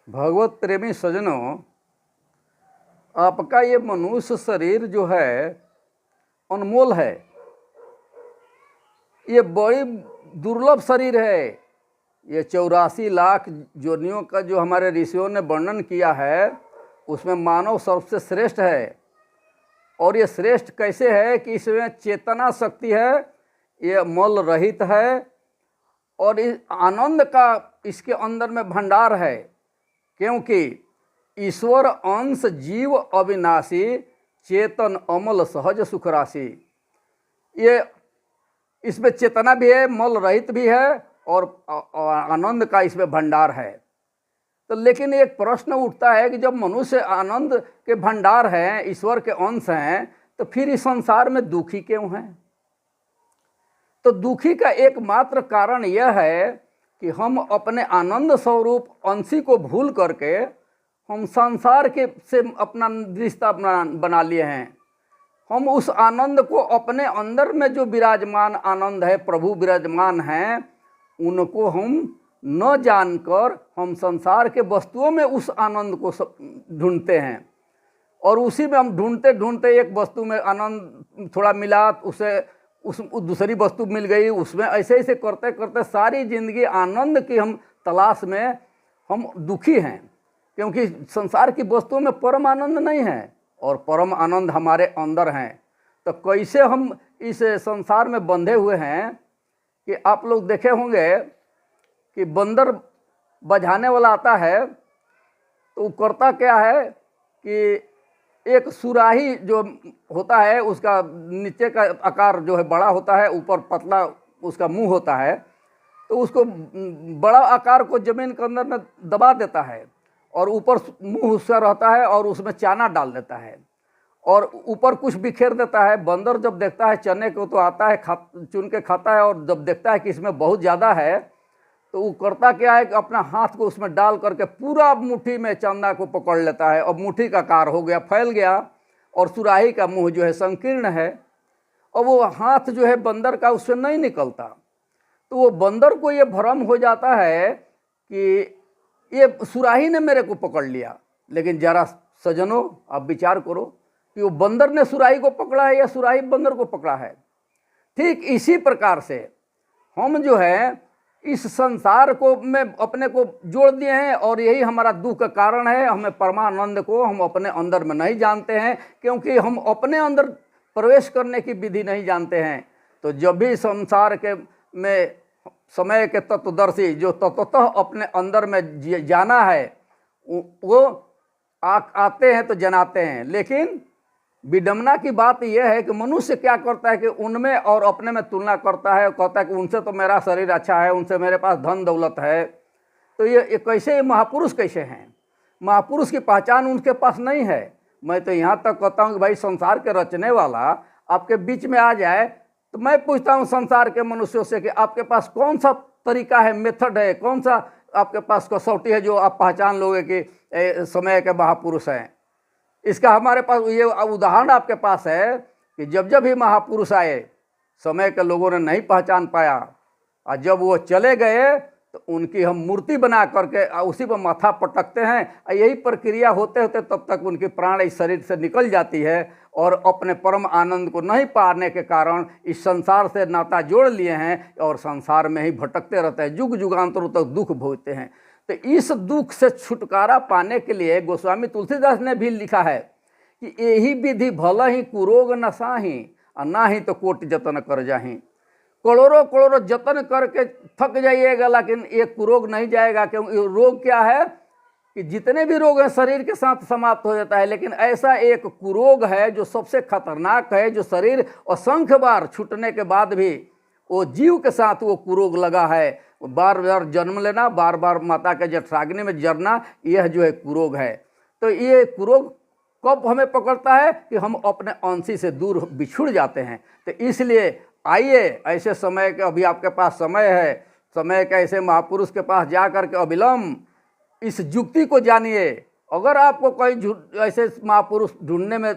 भगवत प्रेमी सज्जनों, आपका ये मनुष्य शरीर जो है अनमोल है। ये बड़ी दुर्लभ शरीर है। ये 84 लाख योनियों का जो हमारे ऋषियों ने वर्णन किया है, उसमें मानव सबसे श्रेष्ठ है। और ये श्रेष्ठ कैसे है कि इसमें चेतना शक्ति है, ये मल रहित है और इस आनंद का इसके अंदर में भंडार है। क्योंकि ईश्वर अंश जीव अविनाशी, चेतन अमल सहज सुख राशि। ये इसमें चेतना भी है, मल रहित भी है और आनंद का इसमें भंडार है। तो लेकिन एक प्रश्न उठता है कि जब मनुष्य आनंद के भंडार हैं, ईश्वर के अंश हैं, तो फिर इस संसार में दुखी क्यों हैं? तो दुखी का एकमात्र कारण यह है कि हम अपने आनंद स्वरूप अंशी को भूल करके हम संसार के से अपना रिश्ता बना लिए हैं। हम उस आनंद को अपने अंदर में जो विराजमान आनंद है, प्रभु विराजमान हैं, उनको हम न जानकर हम संसार के वस्तुओं में उस आनंद को ढूंढते हैं। और उसी में हम ढूंढते ढूंढते एक वस्तु में आनंद थोड़ा मिला, उसे उस दूसरी वस्तु मिल गई, उसमें ऐसे ऐसे करते करते सारी जिंदगी आनंद की हम तलाश में हम दुखी हैं। क्योंकि संसार की वस्तुओं में परम आनंद नहीं है और परम आनंद हमारे अंदर हैं। तो कैसे हम इस संसार में बंधे हुए हैं कि आप लोग देखे होंगे कि बंदर बजाने वाला आता है तो वो करता क्या है कि एक सुराही जो होता है, उसका नीचे का आकार जो है बड़ा होता है, ऊपर पतला उसका मुंह होता है, तो उसको बड़ा आकार को जमीन के अंदर में दबा देता है और ऊपर मुंह उसका रहता है और उसमें चाना डाल देता है और ऊपर कुछ बिखेर देता है। बंदर जब देखता है चने को तो आता है, चुन के खाता है, और जब देखता है कि इसमें बहुत ज़्यादा है तो वो करता क्या है कि अपना हाथ को उसमें डाल करके पूरा मुट्ठी में चंदा को पकड़ लेता है और मुट्ठी का आकार हो गया, फैल गया, और सुराही का मुंह जो है संकीर्ण है और वो हाथ जो है बंदर का उससे नहीं निकलता। तो वो बंदर को ये भ्रम हो जाता है कि ये सुराही ने मेरे को पकड़ लिया। लेकिन जरा सज्जनों, आप विचार करो कि वो बंदर ने सुराही को पकड़ा है या सुराही बंदर को पकड़ा है। ठीक इसी प्रकार से हम जो है इस संसार को में अपने को जोड़ दिए हैं और यही हमारा दुख का कारण है। हमें परमानंद को हम अपने अंदर में नहीं जानते हैं, क्योंकि हम अपने अंदर प्रवेश करने की विधि नहीं जानते हैं। तो जब भी संसार के में समय के तत्वदर्शी जो तत्वतः अपने अंदर में जाना है, वो आते हैं तो जनाते हैं। लेकिन विडम्बना की बात यह है कि मनुष्य क्या करता है कि उनमें और अपने में तुलना करता है, कहता है कि उनसे तो मेरा शरीर अच्छा है, उनसे मेरे पास धन दौलत है। तो ये कैसे महापुरुष कैसे हैं? महापुरुष की पहचान उनके पास नहीं है। मैं तो यहाँ तक कहता हूँ कि भाई संसार के रचने वाला आपके बीच में आ जाए तो मैं पूछता हूँ संसार के मनुष्यों से कि आपके पास कौन सा तरीका है, मेथड है, कौन सा आपके पास कसौटी है जो आप पहचान लोगे कि समय के महापुरुष हैं। इसका हमारे पास ये उदाहरण आपके पास है कि जब जब भी महापुरुष आए, समय के लोगों ने नहीं पहचान पाया, और जब वो चले गए तो उनकी हम मूर्ति बना करके उसी पर माथा पटकते हैं। यही प्रक्रिया होते होते तब तक उनकी प्राण इस शरीर से निकल जाती है और अपने परम आनंद को नहीं पाने के कारण इस संसार से नाता जोड़ लिए हैं और संसार में ही भटकते रहते हैं, जुग जुगांतरों तक दुख भोगते हैं। तो इस दुख से छुटकारा पाने के लिए गोस्वामी तुलसीदास ने भी लिखा है कि यही विधि भला ही कुरोग नसाही और ना ही तो कोटि जतन कर जाही। करोड़ों करोड़ों जतन करके थक जाइएगा लेकिन ये कुरोग नहीं जाएगा। क्योंकि रोग क्या है कि जितने भी रोग हैं शरीर के साथ समाप्त हो जाता है, लेकिन ऐसा एक कुरोग है जो सबसे खतरनाक है, जो शरीर असंख्य बार छूटने के बाद भी वो जीव के साथ वो कुरोग लगा है। बार बार जन्म लेना, बार बार माता के जठराग्नि में जरना, यह जो है कुरोग है। तो ये कुरोग कब हमें पकड़ता है कि हम अपने अंशी से दूर बिछुड़ जाते हैं। तो इसलिए आइए ऐसे समय के, अभी आपके पास समय है, समय के ऐसे महापुरुष के पास जा कर के अविलंब इस युक्ति को जानिए। अगर आपको कोई ऐसे महापुरुष ढूंढने में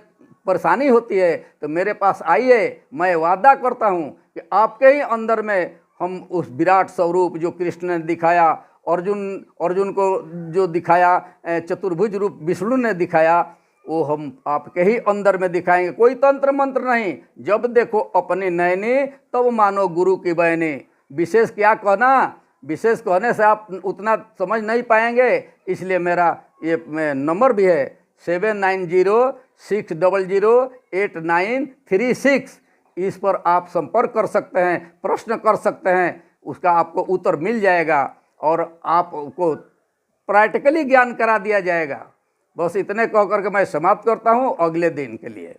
परेशानी होती है तो मेरे पास आइए। मैं वादा करता हूँ कि आपके ही अंदर में हम उस विराट स्वरूप जो कृष्ण ने दिखाया अर्जुन को जो दिखाया, चतुर्भुज रूप विष्णु ने दिखाया, वो हम आपके ही अंदर में दिखाएंगे। कोई तंत्र मंत्र नहीं, जब देखो अपनी नैनी तब मानो गुरु की बहनी। विशेष क्या कहना, विशेष कहने से आप उतना समझ नहीं पाएंगे, इसलिए मेरा ये नंबर भी है 7906008936। इस पर आप संपर्क कर सकते हैं, प्रश्न कर सकते हैं, उसका आपको उत्तर मिल जाएगा और आपको प्रैक्टिकली ज्ञान करा दिया जाएगा। बस इतने कह करके मैं समाप्त करता हूँ अगले दिन के लिए।